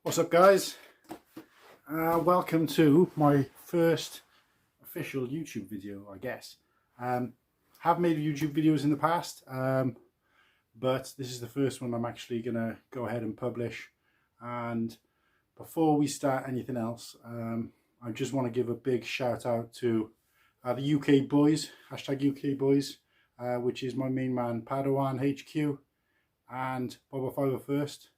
What's up, guys? Welcome to my first official YouTube video, I guess. Have made YouTube videos in the past, but this is the first one I'm actually gonna go ahead and publish. And before we start anything else, I just want to give a big shout out to the UK boys, hashtag UK boys, which is my main man Padawan HQ and Boba Fiver First.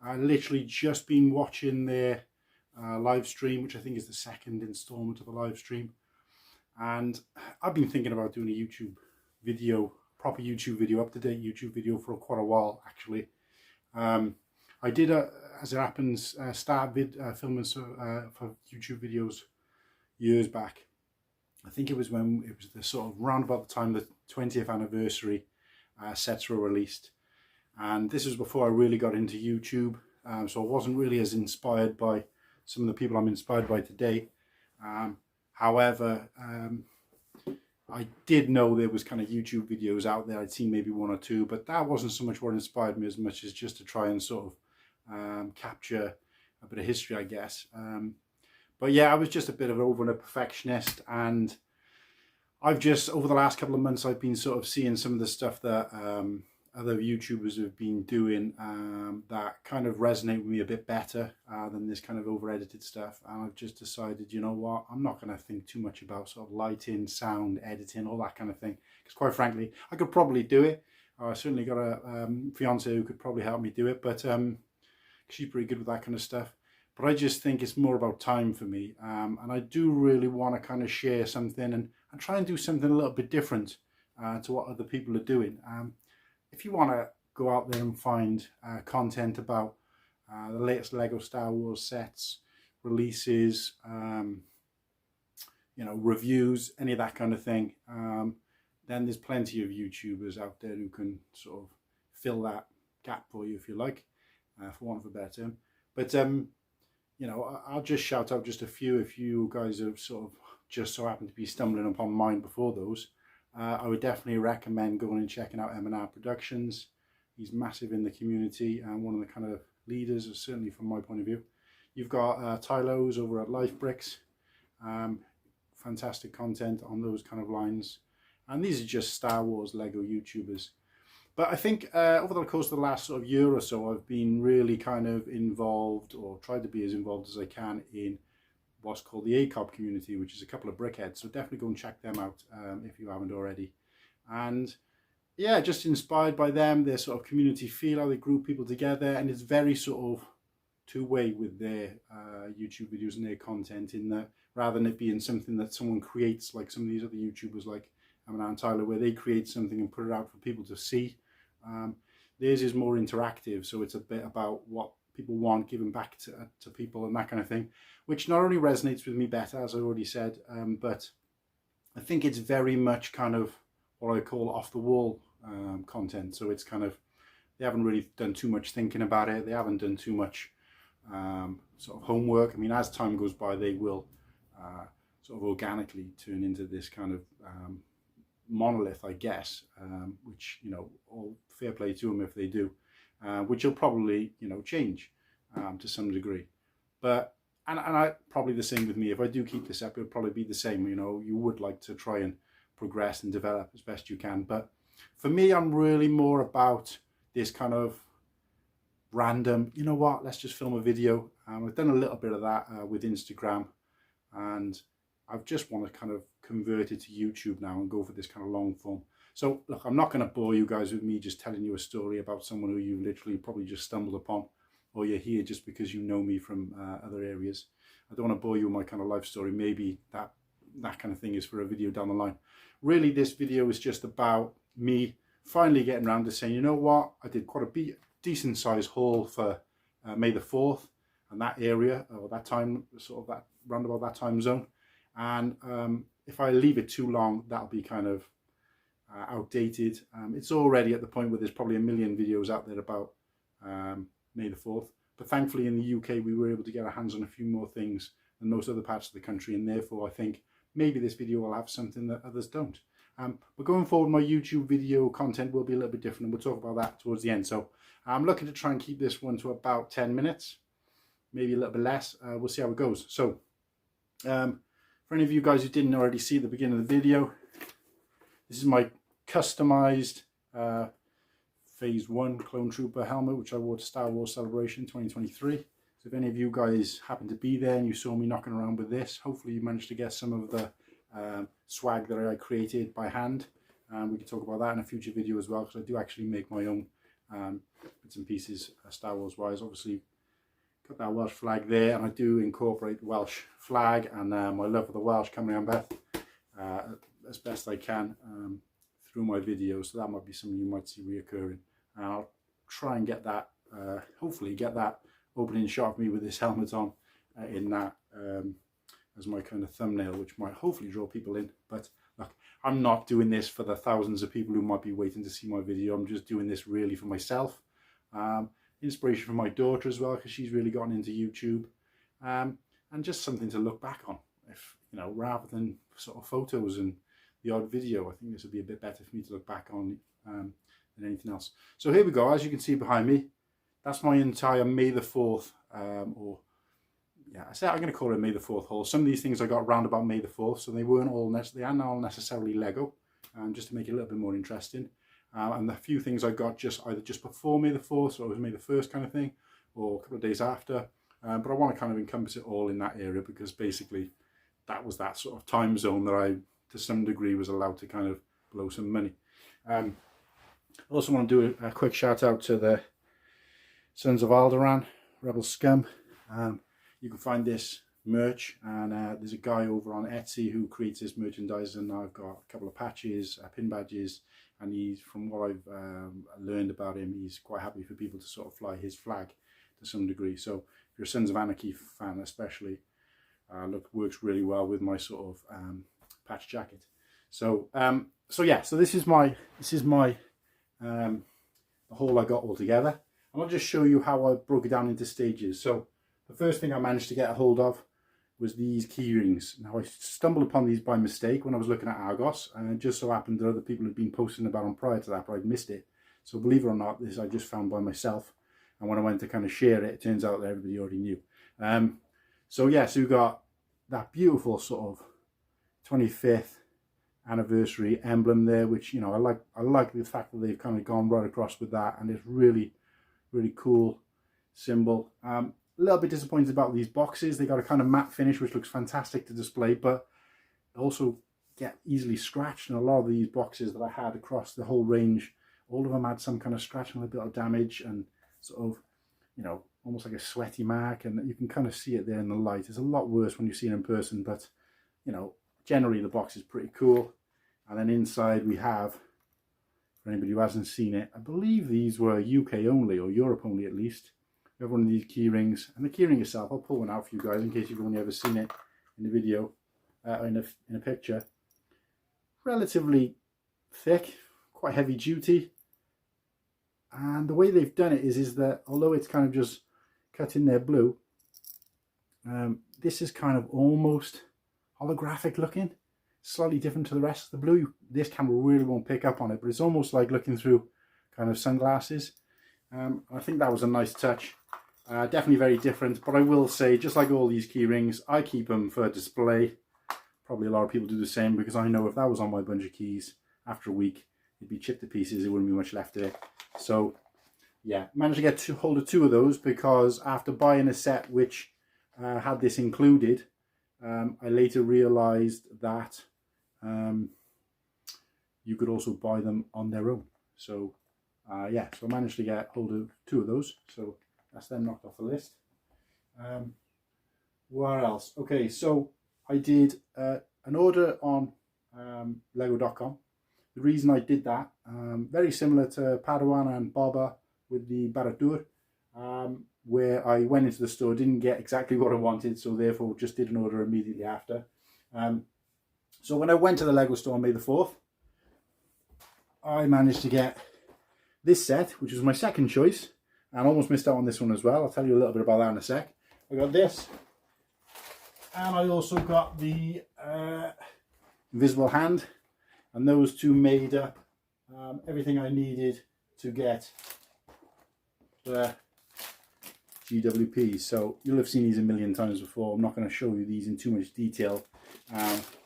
I literally just been watching their live stream, which I think is the second installment of the live stream, and I've been thinking about doing a YouTube video, proper YouTube video, up-to-date YouTube video for quite a while actually. I did, as it happens, start filming for YouTube videos years back. I think it was when it was the sort of round about the time the 20th anniversary sets were released. And this was before I really got into YouTube, so I wasn't really as inspired by some of the people I'm inspired by today. However, I did know there was kind of YouTube videos out there. I'd seen maybe one or two, but that wasn't so much what inspired me as much as just to try and sort of capture a bit of history, I guess. But yeah, I was just a bit of a perfectionist, and I've just, over the last couple of months, I've been sort of seeing some of the stuff that other YouTubers have been doing that kind of resonate with me a bit better than this kind of over-edited stuff. And I've just decided, you know what, I'm not going to think too much about sort of lighting, sound, editing, all that kind of thing. Because quite frankly, I could probably do it. I certainly got a fiance who could probably help me do it, but she's pretty good with that kind of stuff. But I just think it's more about time for me. And I do really want to kind of share something and try and do something a little bit different to what other people are doing. If you want to go out there and find content about the latest Lego Star Wars sets, releases, you know, reviews, any of that kind of thing, then there's plenty of YouTubers out there who can sort of fill that gap for you, if you like, for want of a better term. But you know, I'll just shout out just a few. If you guys have sort of just so happen to be stumbling upon mine before those, I would definitely recommend going and checking out M&R Productions. He's massive in the community and one of the kind of leaders, certainly from my point of view. You've got Tylo's over at Life Bricks. Fantastic content on those kind of lines. And these are just Star Wars Lego YouTubers. But I think over the course of the last sort of year or so, I've been really kind of involved, or tried to be as involved as I can, in what's called the ACOB community, which is a couple of brickheads. So definitely go and check them out if you haven't already. And yeah, just inspired by them, their sort of community feel, how they group people together, and it's very sort of two-way with their YouTube videos and their content, in that rather than it being something that someone creates like some of these other YouTubers like Amanda and Tyler, where they create something and put it out for people to see. Theirs is more interactive, so it's a bit about what people want, giving back to people and that kind of thing, which not only resonates with me better, as I already said, but I think it's very much kind of what I call off-the-wall content. So it's kind of, they haven't really done too much thinking about it, they haven't done too much sort of homework. I mean, as time goes by, they will sort of organically turn into this kind of monolith, I guess, which, you know, all fair play to them if they do. Which will probably, you know, change to some degree. But, and I probably the same with me. If I do keep this up, it'll probably be the same. You know, you would like to try and progress and develop as best you can. But for me, I'm really more about this kind of random, you know what, let's just film a video. I've done a little bit of that with Instagram, and I've just want to kind of convert it to YouTube now and go for this kind of long form. So look, I'm not going to bore you guys with me just telling you a story about someone who you literally probably just stumbled upon, or you're here just because you know me from other areas. I don't want to bore you with my kind of life story. Maybe that kind of thing is for a video down the line. Really, this video is just about me finally getting around to saying, you know what, I did quite a decent sized haul for May the 4th and that area, or that time, sort of that roundabout that time zone. And if I leave it too long, that'll be kind of outdated. It's already at the point where there's probably a million videos out there about May the 4th. But thankfully in the UK, we were able to get our hands on a few more things than most other parts of the country. And therefore, I think maybe this video will have something that others don't. But going forward, my YouTube video content will be a little bit different, and we'll talk about that towards the end. So I'm looking to try and keep this one to about 10 minutes. maybe a little bit less. We'll see how it goes. So for any of you guys who didn't already see at the beginning of the video, this is my customized Phase 1 Clone Trooper helmet, which I wore to Star Wars Celebration 2023. So if any of you guys happen to be there and you saw me knocking around with this, hopefully you managed to get some of the swag that I created by hand. We can talk about that in a future video as well, because I do actually make my own bits and pieces Star Wars wise. Obviously got that Welsh flag there, and I do incorporate the Welsh flag and my love for the Welsh coming on Beth as best I can through my videos. So that might be something you might see reoccurring. And I'll try and get that, hopefully get that opening shot of me with this helmet on in that as my kind of thumbnail, which might hopefully draw people in. But look, I'm not doing this for the thousands of people who might be waiting to see my video. I'm just doing this really for myself. Inspiration from my daughter as well, because she's really gotten into YouTube. And just something to look back on, if you know, rather than sort of photos and the odd video. I think this would be a bit better for me to look back on than anything else. So here we go. As you can see behind me, that's my entire May the 4th, or yeah, I'm going to call it May the 4th haul. Some of these things I got round about May the 4th, so they weren't all they are not necessarily Lego, just to make it a little bit more interesting. And the few things I got either just before May the 4th, so it was May the 1st kind of thing, or a couple of days after. But I want to kind of encompass it all in that area, because basically that was that sort of time zone that I, to some degree, was allowed to kind of blow some money. I also want to do a quick shout out to the Sons of Alderaan, Rebel Scum. You can find this merch, and there's a guy over on Etsy who creates this merchandise, and I've got a couple of patches, pin badges, and he's, from what I've learned about him, he's quite happy for people to sort of fly his flag to some degree. So if you're a Sons of Anarchy fan especially, works really well with my sort of patch jacket. So yeah, so this is my the haul I got all together. And I'll just show you how I broke it down into stages. So the first thing I managed to get a hold of was these key rings. Now I stumbled upon these by mistake when I was looking at Argos, and it just so happened that other people had been posting about them prior to that, but I'd missed it. So believe it or not, this I just found by myself, and when I went to kind of share it, it turns out that everybody already knew. So yeah, so we've got that beautiful sort of 25th anniversary emblem there, which, you know, I like the fact that they've kind of gone right across with that, and it's really cool symbol. A little bit disappointed about these boxes. They got a kind of matte finish which looks fantastic to display, but also get easily scratched. And a lot of these boxes that I had across the whole range, all of them had some kind of scratch and a bit of damage, and sort of, you know, almost like a sweaty mark, and you can kind of see it there in the light. It's a lot worse when you see it in person, but you know, generally the box is pretty cool. And then inside we have, for anybody who hasn't seen it, I believe these were UK only, or Europe only at least. We have one of these key rings, and the key ring itself, I'll pull one out for you guys in case you've only ever seen it in the video, in a picture. Relatively thick, quite heavy duty. And the way they've done it is that although it's kind of just cut in there blue, this is kind of almost holographic looking, slightly different to the rest of the blue. This camera really won't pick up on it, but it's almost like looking through kind of sunglasses. I think that was a nice touch. Definitely very different, but I will say, just like all these key rings, I keep them for display. Probably a lot of people do the same, because I know if that was on my bunch of keys after a week, it'd be chipped to pieces. There wouldn't be much left of it. So yeah, managed to get hold of 2 of those, because after buying a set which had this included, I later realized that you could also buy them on their own. So yeah, so I managed to get hold of 2 of those, so that's them knocked off the list. What else? Okay, so I did an order on lego.com. The reason I did that, very similar to Padawan and Boba with the Baradur, where I went into the store, didn't get exactly what I wanted, so therefore just did an order immediately after. So when I went to the Lego store on May the 4th, I managed to get this set, which was my second choice, and almost missed out on this one as well. I'll tell you a little bit about that in a sec. I got this, and I also got the invisible hand, and those 2 made up everything I needed to get the GWPs. So you'll have seen these a million times before. I'm not going to show you these in too much detail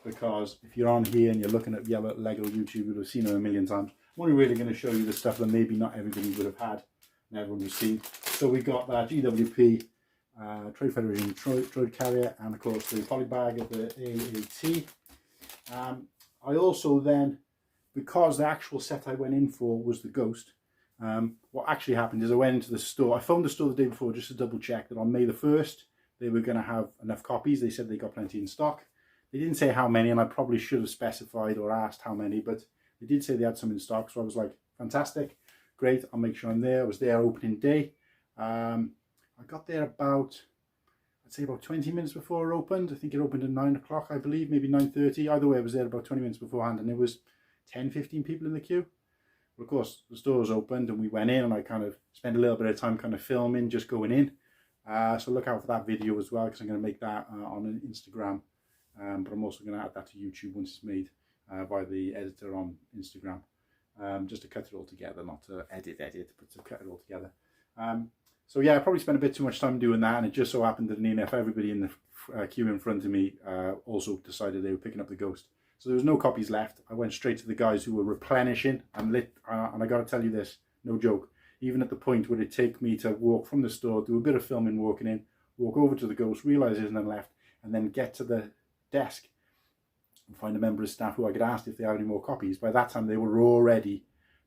because if you're on here and you're looking at yellow Lego YouTube, you'll have seen them a million times. I'm only really going to show you the stuff that maybe not everybody would have had and everyone has seen. So we got that GWP Trade Federation Droid Carrier, and of course the polybag of the AAT. I also then, because the actual set I went in for was the Ghost, what actually happened is I went into the store. I phoned the store the day before just to double check that on May the 1st they were going to have enough copies. They said they got plenty in stock. They didn't say how many, and I probably should have specified or asked how many, but they did say they had some in stock. So I was like, fantastic, great, I'll make sure I'm there. I was there opening day. I got there about, I'd say about 20 minutes before it opened. I think it opened at 9 o'clock, I believe, maybe 9:30. Either way, I was there about 20 minutes beforehand, and there was 10, 15 people in the queue. But of course, the store was opened and we went in, and I kind of spent a little bit of time kind of filming, just going in. So look out for that video as well, because I'm going to make that on Instagram. But I'm also going to add that to YouTube once it's made by the editor on Instagram. Just to cut it all together, not to edit, but to cut it all together. So yeah, I probably spent a bit too much time doing that, and it just so happened that near enough everybody in the queue in front of me also decided they were picking up the Ghost. So there was no copies left. I went straight to the guys who were replenishing, and I got to tell you this, no joke, even at the point where it take me to walk from the store, do a bit of filming walking in, walk over to the Ghost, realise there's none left, and then get to the desk and find a member of staff who I could ask if they had any more copies. By that time they were already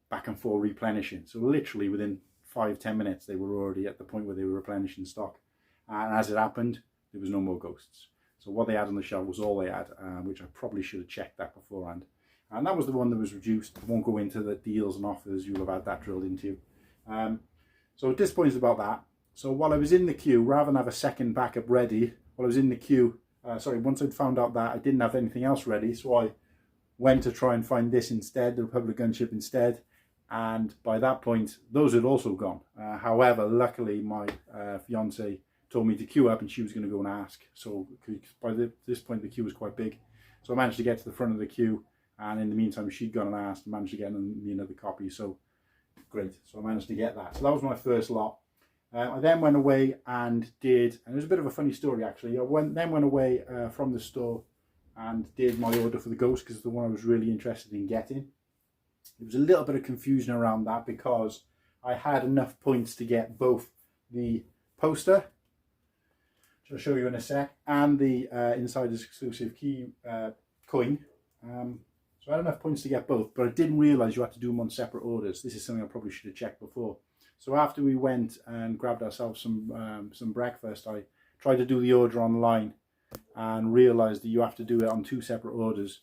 back and forth replenishing. So literally within 5-10 minutes they were already at the point where they were replenishing stock. And as it happened, there was no more Ghosts. So what they had on the shelf was all they had, which I probably should have checked that beforehand. And that was the one that was reduced. I won't go into the deals and offers, you'll have had that drilled into. So disappointed about that. So while I was in the queue, rather than have a second backup ready, while I was in the queue, once I'd found out that I didn't have anything else ready, so I went to try and find this instead, the Republic Gunship instead, and by that point, those had also gone. However, luckily my fiance told me to queue up and she was going to go and ask. So by this point, the queue was quite big. So I managed to get to the front of the queue, and in the meantime, she'd gone and asked and managed to get me another copy. So great. So I managed to get that. So that was my first lot. I then went away and did, and it was a bit of a funny story actually. I then went away from the store and did my order for the Ghost, because it's the one I was really interested in getting. There was a little bit of confusion around that because I had enough points to get both the poster, which I'll show you in a sec, and the Insider's exclusive key coin. So I had enough points to get both, but I didn't realise you had to do them on separate orders. This is something I probably should have checked before. So after we went and grabbed ourselves some breakfast, I tried to do the order online and realised that you have to do it on 2 separate orders.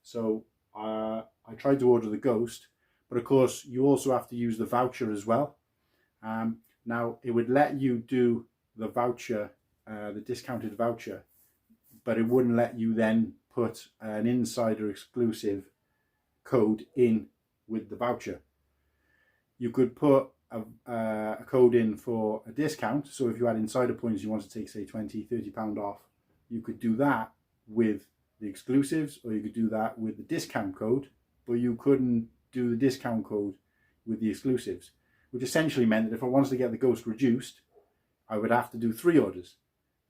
So I tried to order the Ghost, but of course you also have to use the voucher as well. Now it would let you do the voucher, the discounted voucher, but it wouldn't let you then put an Insider exclusive code in with the voucher. You could put a code in for a discount. So if you had Insider points, you want to take say £20-30 off, you could do that with the exclusives, or you could do that with the discount code, but you couldn't do the discount code with the exclusives, which essentially meant that if I wanted to get the Ghost reduced, I would have to do 3 orders,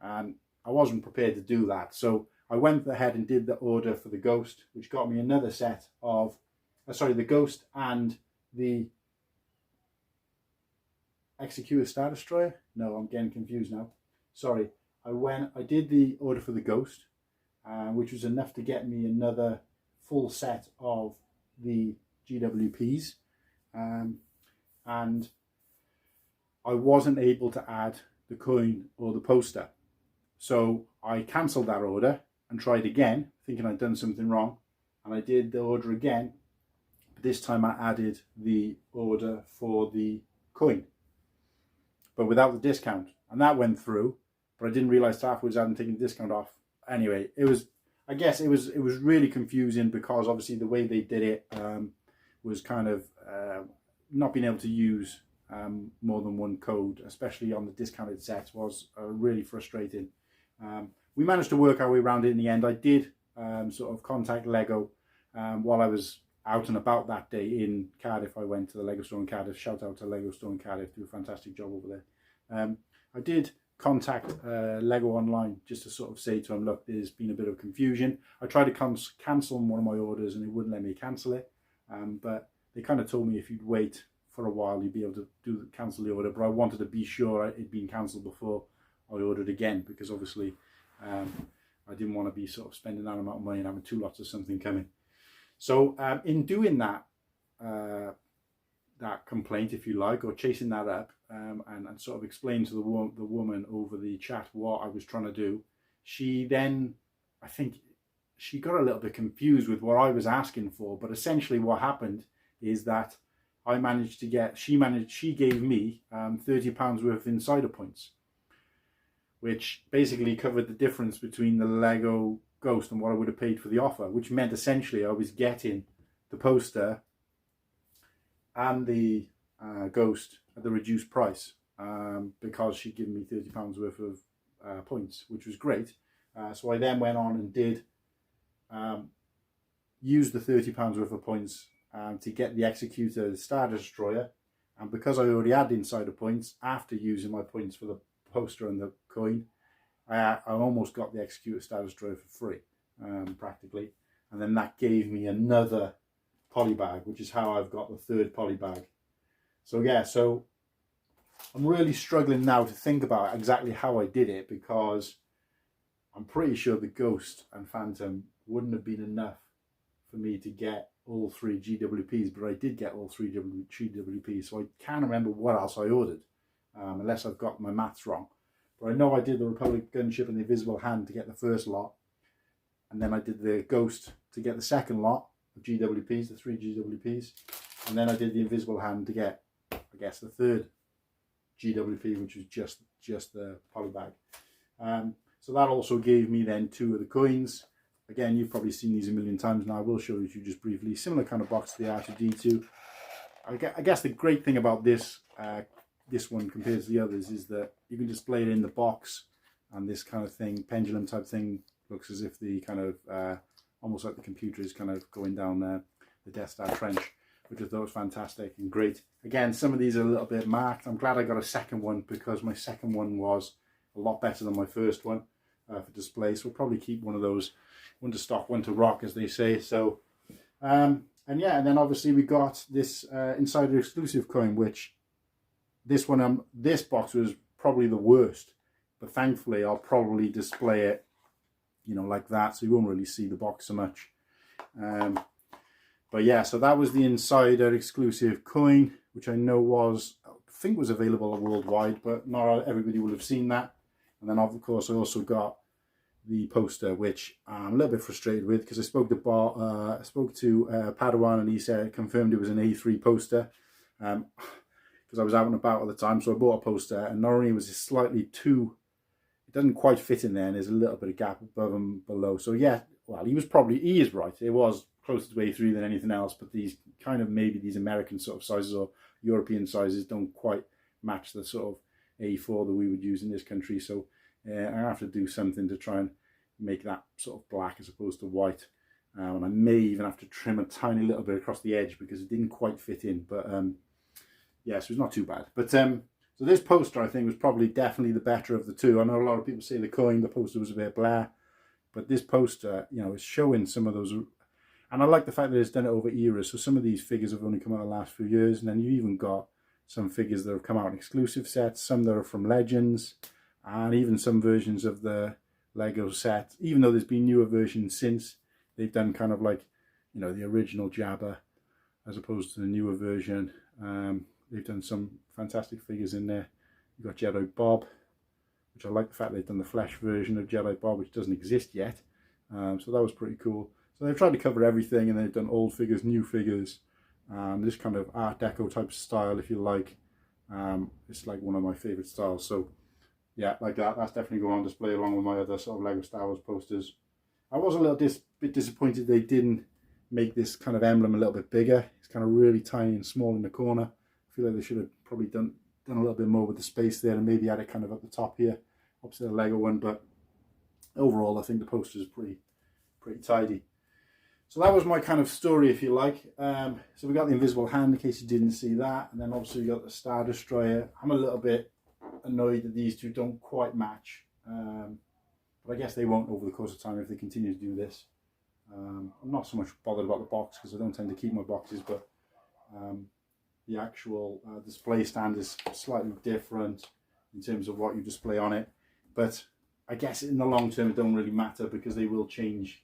and I wasn't prepared to do that. So I went ahead and did the order for the Ghost, which got me another set of the Ghost and the Executor Star Destroyer. No, I'm getting confused now. Sorry, I did the order for the Ghost, which was enough to get me another full set of the GWPs, and I wasn't able to add the coin or the poster. So I cancelled that order and tried again, thinking I'd done something wrong, and I did the order again, but this time I added the order for the coin, but without the discount, and that went through, but I didn't realise afterwards I hadn't taken the discount off. Anyway, I guess it was really confusing, because obviously the way they did it was kind of not being able to use more than one code, especially on the discounted sets, was really frustrating. We managed to work our way around it in the end. I did sort of contact Lego while I was out and about that day in Cardiff. I went to the Lego store in Cardiff. Shout out to Lego store in Cardiff, do a fantastic job over there. I did contact Lego Online just to sort of say to them, look, there's been a bit of confusion. I tried to cancel one of my orders and they wouldn't let me cancel it, but they kind of told me if you'd wait for a while you'd be able to cancel the order, but I wanted to be sure it'd been cancelled before I ordered again, because obviously I didn't want to be sort of spending that amount of money and having two lots of something coming. So in doing that that complaint, if you like, or chasing that up, and sort of explain to the woman over the chat what I was trying to do, she then, I think she got a little bit confused with what I was asking for, but essentially what happened is that I managed to get, she gave me £30 worth of insider points, which basically covered the difference between the Lego Ghost and what I would have paid for the offer, which meant essentially I was getting the poster and the Ghost at the reduced price, because she'd given me £30 worth of points, which was great. So I then went on and did use the £30 worth of points to get the Executor, the Star Destroyer, and because I already had insider points after using my points for the poster and the coin, I almost got the Executor Star Destroyer for free, practically, and then that gave me another polybag, which is how I've got the third polybag. So yeah, so I'm really struggling now to think about exactly how I did it, because I'm pretty sure the Ghost and Phantom wouldn't have been enough for me to get all three GWPs, but I did get all three GWPs, so I can't remember what else I ordered, unless I've got my maths wrong. But I know I did the Republic Gunship and the Invisible Hand to get the first lot, and then I did the Ghost to get the second lot of GWPs, the three GWPs, and then I did the Invisible Hand to get, I guess, the third GWP, which was just the polybag. So that also gave me then two of the coins. Again, you've probably seen these a million times now. I will show you just briefly. Similar kind of box to the R2-D2. I guess the great thing about this this one compared to the others is that you can display it in the box, and this kind of thing, pendulum type thing, looks as if the kind of almost like the computer is kind of going down the Death Star trench, which I thought was fantastic and great. Again, some of these are a little bit marked. I'm glad I got a second one, because my second one was a lot better than my first one for display. So we'll probably keep one of those, one to stock, one to rock, as they say. So and yeah, and then obviously we got this insider exclusive coin, which this one, this box was probably the worst, but thankfully I'll probably display it, you know, like that, so you won't really see the box so much. But yeah, so that was the insider exclusive coin, which I know was, I think was available worldwide, but not everybody will have seen that. And then of course I also got the poster, which I'm a little bit frustrated with, because I spoke to Padawan, and he said, confirmed it was an A3 poster, because I was out and about at the time. So I bought a poster, and not only was it slightly too, it doesn't quite fit in there, and there's a little bit of gap above and below. So yeah, well, he is right. It was closer to A3 than anything else, but these kind of, maybe these American sort of sizes or European sizes don't quite match the sort of A4 that we would use in this country. So I have to do something to try and make that sort of black as opposed to white. And I may even have to trim a tiny little bit across the edge, because it didn't quite fit in. But yeah, so it's not too bad. But so this poster, I think, was probably definitely the better of the two. I know a lot of people say the poster was a bit blah, but this poster, you know, is showing some of those. And I like the fact that it's done it over eras. So some of these figures have only come out in the last few years, and then you've even got some figures that have come out in exclusive sets, some that are from Legends, and even some versions of the Lego set. Even though there's been newer versions since, they've done kind of like, you know, the original Jabba as opposed to the newer version. They've done some fantastic figures in there. You've got Jedi Bob, which I like the fact they've done the flesh version of Jedi Bob, which doesn't exist yet. So that was pretty cool. So they've tried to cover everything, and they've done old figures, new figures, this kind of Art Deco type style, if you like. It's like one of my favourite styles. So yeah, like that. That's definitely going on display along with my other sort of Lego Star Wars posters. I was a little bit disappointed they didn't make this kind of emblem a little bit bigger. It's kind of really tiny and small in the corner. I feel like they should have probably done a little bit more with the space there, and maybe had it kind of at the top here, opposite the Lego one. But overall, I think the poster is pretty tidy. So that was my kind of story, if you like. So we got the Invisible Hand, in case you didn't see that, and then obviously we got the Star Destroyer. I'm a little bit annoyed that these two don't quite match, but I guess they won't over the course of time if they continue to do this. I'm not so much bothered about the box because I don't tend to keep my boxes, but the actual display stand is slightly different in terms of what you display on it, but I guess in the long term it don't really matter because they will change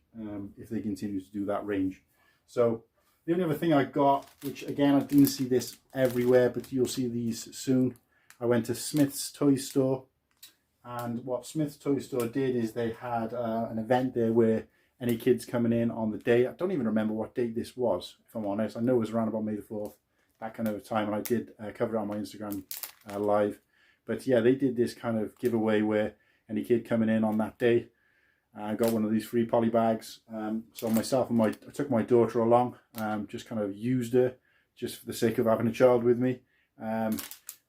if they continue to do that range. So the only other thing I got, which again I didn't see this everywhere, but you'll see these soon. I went to Smith's Toy Store, and what Smith's Toy Store did is they had an event there where any kids coming in on the day, I don't even remember what date this was, if I'm honest. I know it was around about May the 4th, that kind of time, and I did cover it on my Instagram live. But yeah, they did this kind of giveaway where any kid coming in on that day got one of these free poly bags. So myself and I took my daughter along, just kind of used her just for the sake of having a child with me.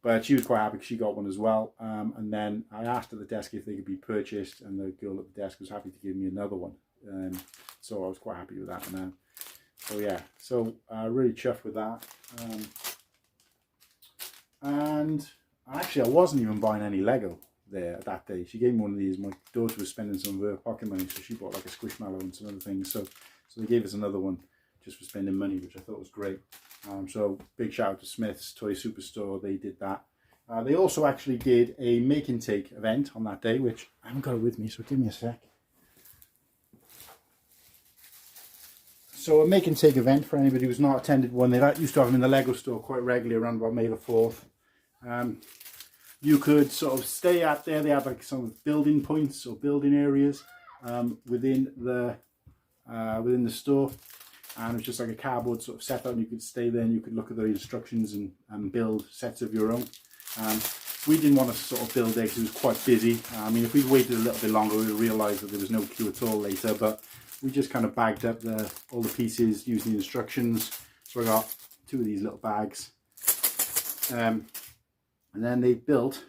But she was quite happy because she got one as well. And then I asked at the desk if they could be purchased, and the girl at the desk was happy to give me another one. So I was quite happy with that. So yeah, so really chuffed with that. And actually I wasn't even buying any Lego there that day. She gave me one of these. My daughter was spending some of her pocket money, so she bought like a Squishmallow and some other things. So they gave us another one just for spending money, which I thought was great. So big shout out to Smith's Toy Superstore. They did that. They also actually did a make and take event on that day, which I haven't got it with me, so give me a sec. So a make and take event, for anybody who's not attended one, they used to have them in the Lego store quite regularly around about May the 4th. You could sort of stay out there. They had like some building points or building areas within the store, and it was just like a cardboard sort of setup, and you could stay there and you could look at the instructions and build sets of your own. We didn't want to sort of build there because it was quite busy. I mean, if we waited a little bit longer, we would realise that there was no queue at all later, but we just kind of bagged up all the pieces using the instructions. So I got 2 of these little bags. And then they built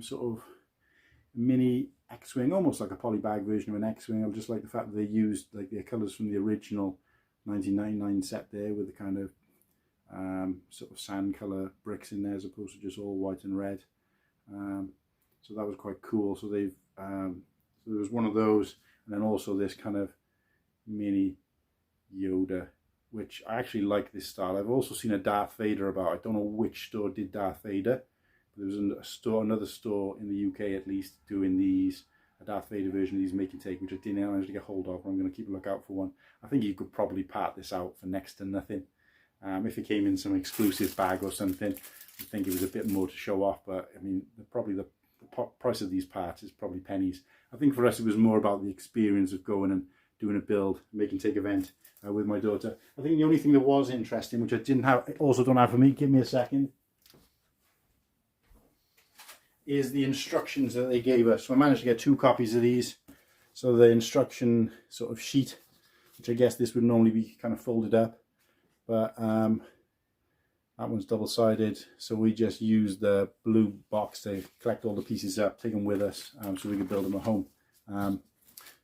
sort of a mini X-Wing, almost like a polybag version of an X-Wing. I just like the fact that they used like the colours from the original 1999 set there, with the kind of sort of sand colour bricks in there as opposed to just all white and red. So that was quite cool. So they've so there was one of those, and then also this kind of mini Yoda, which I actually like this style. I've also seen a Darth Vader about. I don't know which store did Darth Vader, but there was another store in the UK at least doing a Darth Vader version of these make and take, which I didn't manage to get hold of. I'm going to keep a lookout for one. I think you could probably part this out for next to nothing. If it came in some exclusive bag or something, I think it was a bit more to show off, but I mean, probably the price of these parts is probably pennies. I think for us it was more about the experience of going and doing a build, make and take event with my daughter. I think the only thing that was interesting, which I didn't have, also don't have for me, give me a second, is the instructions that they gave us. So I managed to get 2 copies of these. So the instruction sort of sheet, which I guess this would normally be kind of folded up, but that one's double-sided. So we just used the blue box to collect all the pieces up, take them with us, so we could build them at home.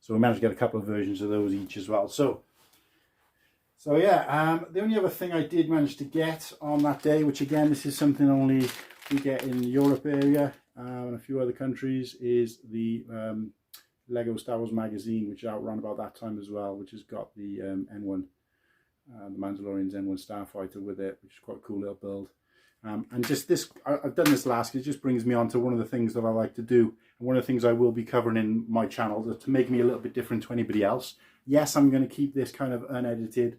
So we managed to get a couple of versions of those each as well. So yeah, the only other thing I did manage to get on that day, which again, this is something only we get in the Europe area and a few other countries, is the Lego Star Wars magazine, which is out around about that time as well, which has got the N1, the Mandalorian's N1 Starfighter with it, which is quite a cool little build. And just this, I've done this last, it just brings me on to one of the things that I like to do, and one of the things I will be covering in my channel to make me a little bit different to anybody else. Yes, I'm going to keep this kind of unedited,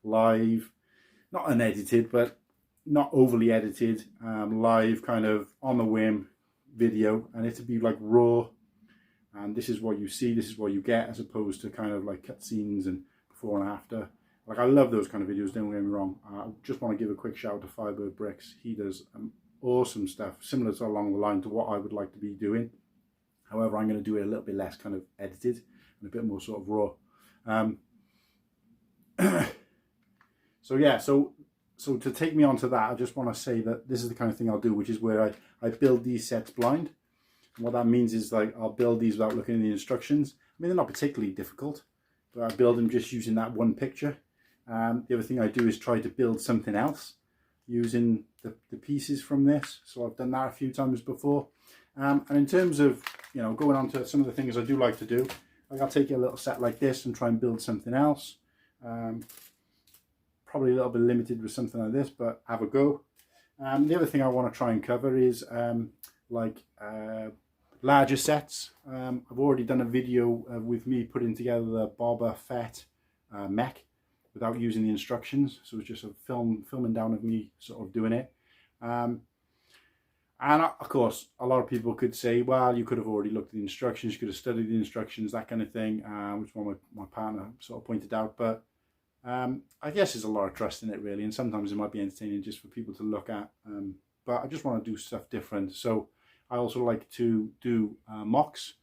live, not unedited, but not overly edited, live kind of on the whim video, and it to be like raw, and this is what you see, this is what you get, as opposed to kind of like cutscenes and before and after. Like, I love those kind of videos, don't get me wrong. I just want to give a quick shout out to Firebird Bricks. He does awesome stuff, similar to along the line to what I would like to be doing. However, I'm going to do it a little bit less kind of edited and a bit more sort of raw. So yeah, so to take me on to that, I just want to say that this is the kind of thing I'll do, which is where I build these sets blind. And what that means is, like, I'll build these without looking at the instructions. I mean, they're not particularly difficult, but I build them just using that one picture. The other thing I do is try to build something else using the pieces from this. So I've done that a few times before. And in terms of, you know, going on to some of the things I do like to do, like I'll take a little set like this and try and build something else. Probably a little bit limited with something like this, but have a go. The other thing I want to try and cover is larger sets. I've already done a video with me putting together the Boba Fett mech without using the instructions, so it's just a filming down of me sort of doing it. And of course, a lot of people could say, well, you could have already looked at the instructions, you could have studied the instructions, that kind of thing, which one my partner sort of pointed out. But I guess there's a lot of trust in it, really, and sometimes it might be entertaining just for people to look at. But I just want to do stuff different. So I also like to do mocks,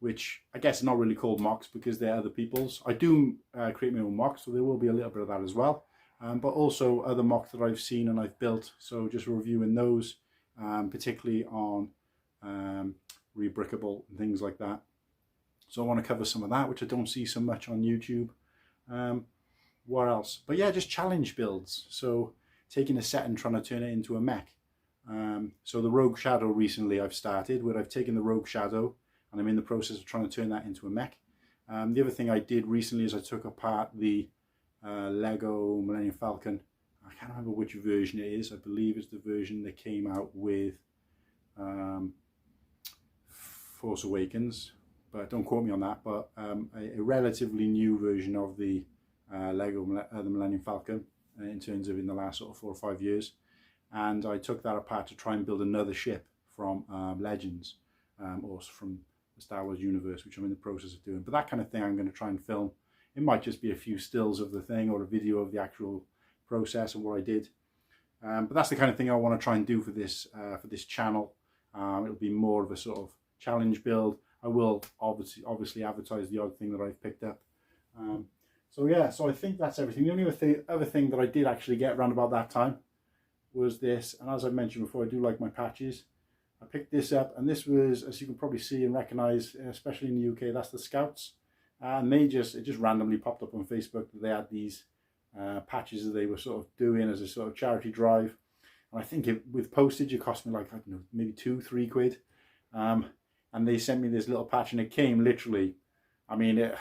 which I guess are not really called mocks because they're other people's. I do create my own mocks, so there will be a little bit of that as well. But also other mocks that I've seen and I've built, so just reviewing those, particularly on rebrickable and things like that. So I want to cover some of that, which I don't see so much on YouTube. What else? But yeah, just challenge builds. So taking a set and trying to turn it into a mech. So the Rogue Shadow recently I've started, where I've taken the Rogue Shadow and I'm in the process of trying to turn that into a mech. The other thing I did recently is I took apart the Lego Millennium Falcon. I can't remember which version it is. I believe it's the version that came out with Force Awakens, but don't quote me on that. But a relatively new version of the the Millennium Falcon in terms of in the last sort of 4 or 5 years. And I took that apart to try and build another ship from Legends, or from the Star Wars universe, which I'm in the process of doing. But that kind of thing I'm going to try and film. It might just be a few stills of the thing or a video of the actual process and what I did. But that's the kind of thing I want to try and do for this channel. It'll be more of a sort of challenge build. I will obviously advertise the odd thing that I've picked up. So yeah, so I think that's everything. The only other thing that I did actually get around about that time was this, and as I mentioned before, I do like my patches. I picked this up, and this was, as you can probably see and recognise, especially in the UK, that's the Scouts. And it just randomly popped up on Facebook that they had these patches that they were sort of doing as a sort of charity drive. And I think with postage it cost me like, I don't know, maybe 2-3 quid. And they sent me this little patch, and it came literally, I mean, it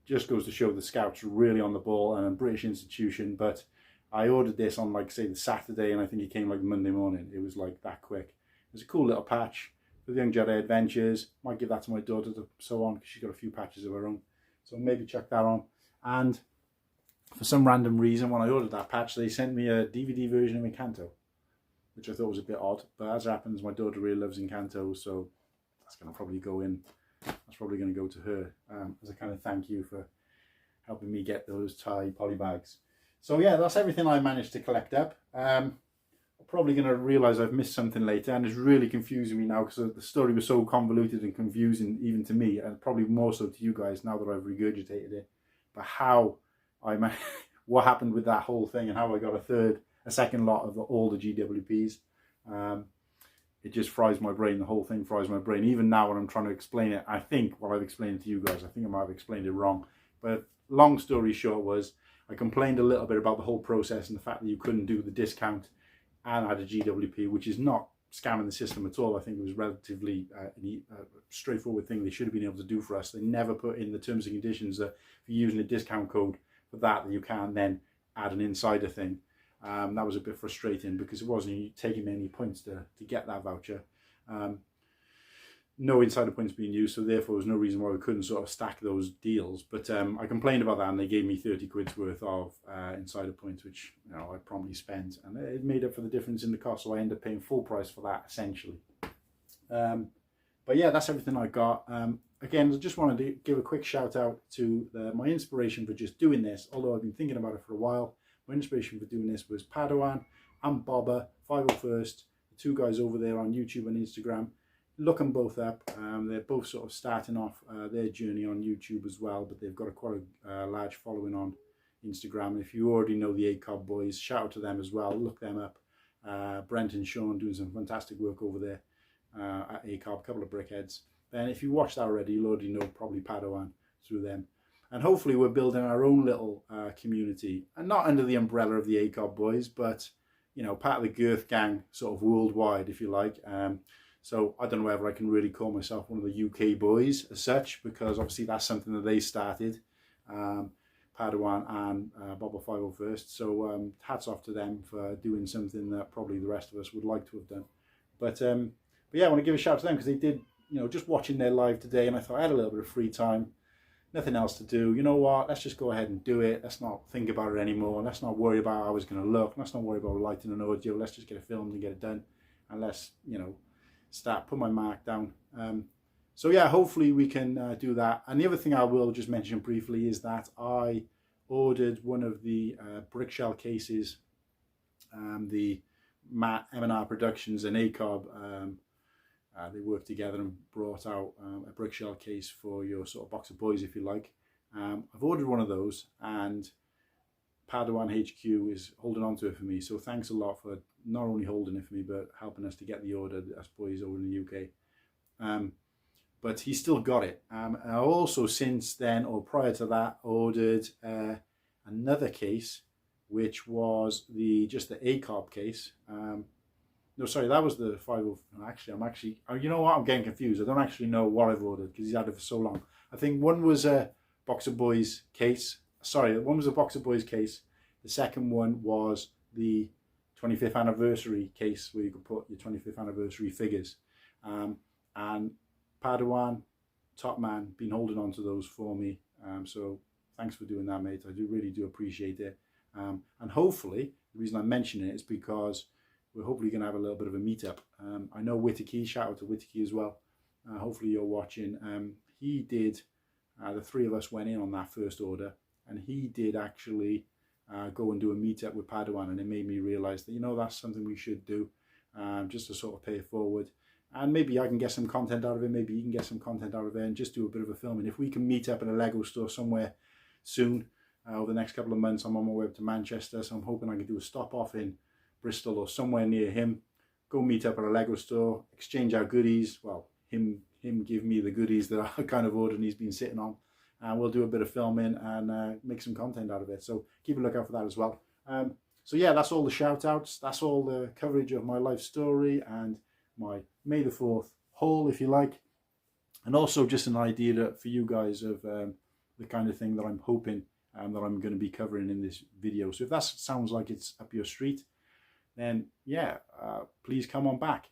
just goes to show the Scouts are really on the ball and a British institution. But I ordered this on, like, say, the Saturday, and I think it came like Monday morning. It was like that quick. It's a cool little patch for the Young Jedi Adventures. Might give that to my daughter to sew on, because she's got a few patches of her own. So maybe check that on. And for some random reason, when I ordered that patch, they sent me a DVD version of Encanto, which I thought was a bit odd. But as it happens, my daughter really loves Encanto, so that's going to probably go in. That's probably going to go to her as a kind of thank you for helping me get those Thai poly bags. So yeah, that's everything I managed to collect up. I'm probably going to realise I've missed something later, and it's really confusing me now because the story was so convoluted and confusing even to me, and probably more so to you guys now that I've regurgitated it. But how what happened with that whole thing, and how I got a second lot of all the GWPs. It just fries my brain. The whole thing fries my brain. Even now when I'm trying to explain it, I think what I've explained to you guys, I think I might have explained it wrong. But long story short was, I complained a little bit about the whole process and the fact that you couldn't do the discount and add a GWP, which is not scamming the system at all. I think it was relatively a straightforward thing they should have been able to do for us. They never put in the terms and conditions that if you're using a discount code for that you can then add an insider thing. That was a bit frustrating because it wasn't taking any points to get that voucher. No insider points being used, so therefore there's no reason why we couldn't sort of stack those deals. But I complained about that, and they gave me 30 quid's worth of insider points, which, you know, I promptly spent, and it made up for the difference in the cost, so I ended up paying full price for that essentially. But yeah, that's everything I got. Again, I just wanted to give a quick shout out to my inspiration for just doing this, although I've been thinking about it for a while. My inspiration for doing this was Padawan and Boba, 501st, the two guys over there on YouTube and Instagram. Look them both up. They're both sort of starting off their journey on YouTube as well, but they've got quite a large following on Instagram. And if you already know the ACOB boys, shout out to them as well. Look them up. Brent and Sean doing some fantastic work over there at ACOB, a couple of brickheads. Then if you watched that already, you'll already know probably Padawan through them. And hopefully we're building our own little community, and not under the umbrella of the ACOB boys, but you know, part of the Girth gang, sort of worldwide, if you like. So I don't know whether I can really call myself one of the UK boys as such, because obviously that's something that they started, Padawan and Boba 501st. So hats off to them for doing something that probably the rest of us would like to have done. But yeah, I want to give a shout to them because they did, you know, just watching their live today, and I thought I had a little bit of free time, nothing else to do. You know what? Let's just go ahead and do it. Let's not think about it anymore. Let's not worry about how I was going to look. Let's not worry about lighting and audio. Let's just get it filmed and get it done. And let's, you know, put my mark down. So yeah, hopefully we can do that. And the other thing I will just mention briefly is that I ordered one of the brick shell cases, the Matt M&R Productions and ACOB. They worked together and brought out a brick shell case for your sort of box of boys, if you like. I've ordered one of those, and Padawan HQ is holding on to it for me. So thanks a lot for not only holding it for me, but helping us to get the order, us boys over in the UK. But he still got it. And I also, since then, or prior to that, ordered another case, which was just the ACOB case. No, sorry, that was the 50. Actually, you know what? I'm getting confused. I don't actually know what I've ordered because he's had it for so long. I think one was a Box of Boys case. Sorry, one was a Box of Boys case. The second one was the 25th anniversary case where you could put your 25th anniversary figures. And Padawan, top man, been holding on to those for me. So thanks for doing that, mate. I really do appreciate it. And hopefully, the reason I'm mentioning it is because we're hopefully going to have a little bit of a meetup. I know Whittaky, shout out to Whittaky as well. Hopefully you're watching. He did, the three of us went in on that first order, and he did actually go and do a meetup with Padawan, and it made me realise that, you know, that's something we should do, just to sort of pay it forward. And maybe I can get some content out of it, maybe you can get some content out of it, and just do a bit of a filming. If we can meet up in a Lego store somewhere soon, over the next couple of months, I'm on my way up to Manchester, so I'm hoping I can do a stop off in Bristol or somewhere near him, go meet up at a Lego store, exchange our goodies, well, him give me the goodies that I kind of ordered and he's been sitting on, and we'll do a bit of filming and make some content out of it. So keep a lookout for that as well. So yeah, that's all the shout outs, that's all the coverage of my life story and my May the 4th haul, if you like, and also just an idea for you guys of the kind of thing that I'm hoping that I'm going to be covering in this video. So if that sounds like it's up your street, then yeah, please come on back.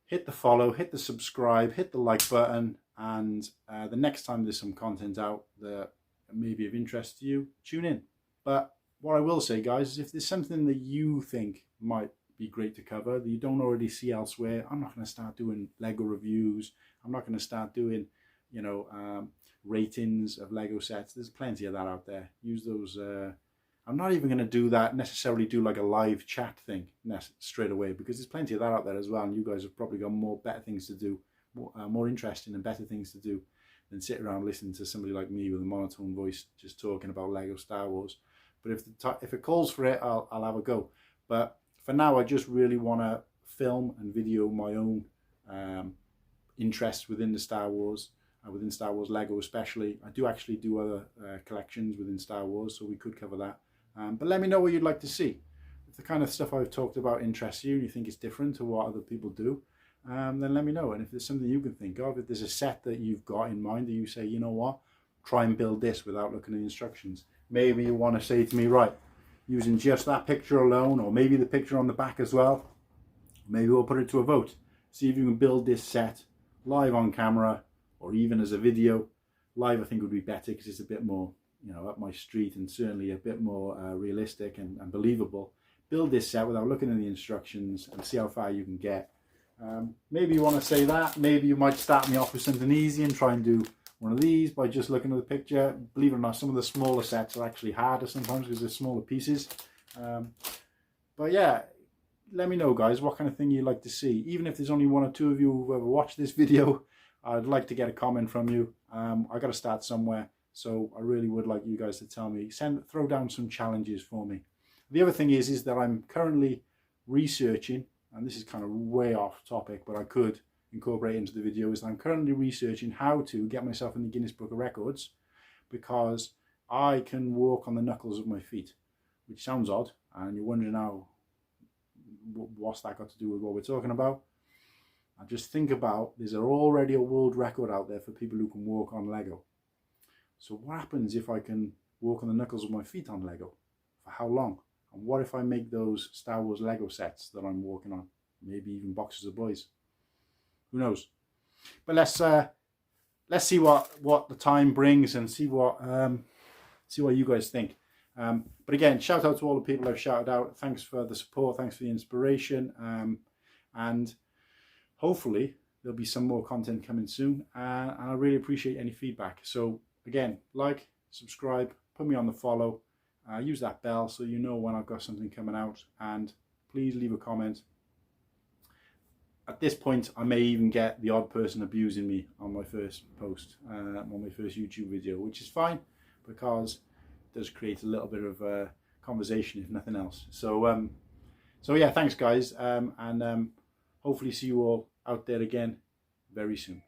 Hit the follow, hit the subscribe, hit the like button, and the next time there's some content out that may be of interest to you, tune in. But what I will say, guys, is if there's something that you think might be great to cover that you don't already see elsewhere, I'm not going to start doing Lego reviews. I'm not going to start doing, you know, ratings of Lego sets. There's plenty of that out there. Use those. I'm not even going to do that, necessarily do like a live chat thing straight away, because there's plenty of that out there as well, and you guys have probably got better things to do, more interesting and better things to do than sit around listening to somebody like me with a monotone voice just talking about Lego Star Wars. But if it calls for it, I'll have a go. But for now, I just really want to film and video my own interests within the Star Wars, within Star Wars Lego especially. I do actually do other collections within Star Wars, so we could cover that. But let me know what you'd like to see. If the kind of stuff I've talked about interests you and you think it's different to what other people do, then let me know. And if there's something you can think of, if there's a set that you've got in mind that you say, you know what, try and build this without looking at the instructions. Maybe you want to say to me, right, using just that picture alone, or maybe the picture on the back as well, maybe we'll put it to a vote. See if you can build this set live on camera, or even as a video. Live I think would be better because it's a bit more, you know, up my street, and certainly a bit more realistic and believable. Build this set without looking at the instructions and see how far you can get. Maybe you want to say that. Maybe you might start me off with something easy and try and do one of these by just looking at the picture. Believe it or not, some of the smaller sets are actually harder sometimes because they're smaller pieces. But yeah, let me know, guys, what kind of thing you'd like to see. Even if there's only one or two of you who've ever watched this video, I'd like to get a comment from you. I got to start somewhere. So I really would like you guys to tell me, throw down some challenges for me. The other thing is that I'm currently researching, and this is kind of way off topic, but I could incorporate into the video, is that I'm currently researching how to get myself in the Guinness Book of Records, because I can walk on the knuckles of my feet, which sounds odd, and you're wondering now, what's that got to do with what we're talking about? And just think about, there's already a world record out there for people who can walk on Lego. So what happens if I can walk on the knuckles of my feet on Lego? For how long? And what if I make those Star Wars Lego sets that I'm working on? Maybe even boxes of boys. Who knows? But let's see what the time brings, and see what you guys think. But again, shout out to all the people I've shouted out. Thanks for the support. Thanks for the inspiration. And hopefully there'll be some more content coming soon. And I really appreciate any feedback. So again, like, subscribe, put me on the follow. Use that bell so you know when I've got something coming out. And please leave a comment. At this point, I may even get the odd person abusing me on my first post, on my first YouTube video, which is fine, because it does create a little bit of conversation, if nothing else. So yeah, thanks guys, and hopefully see you all out there again very soon.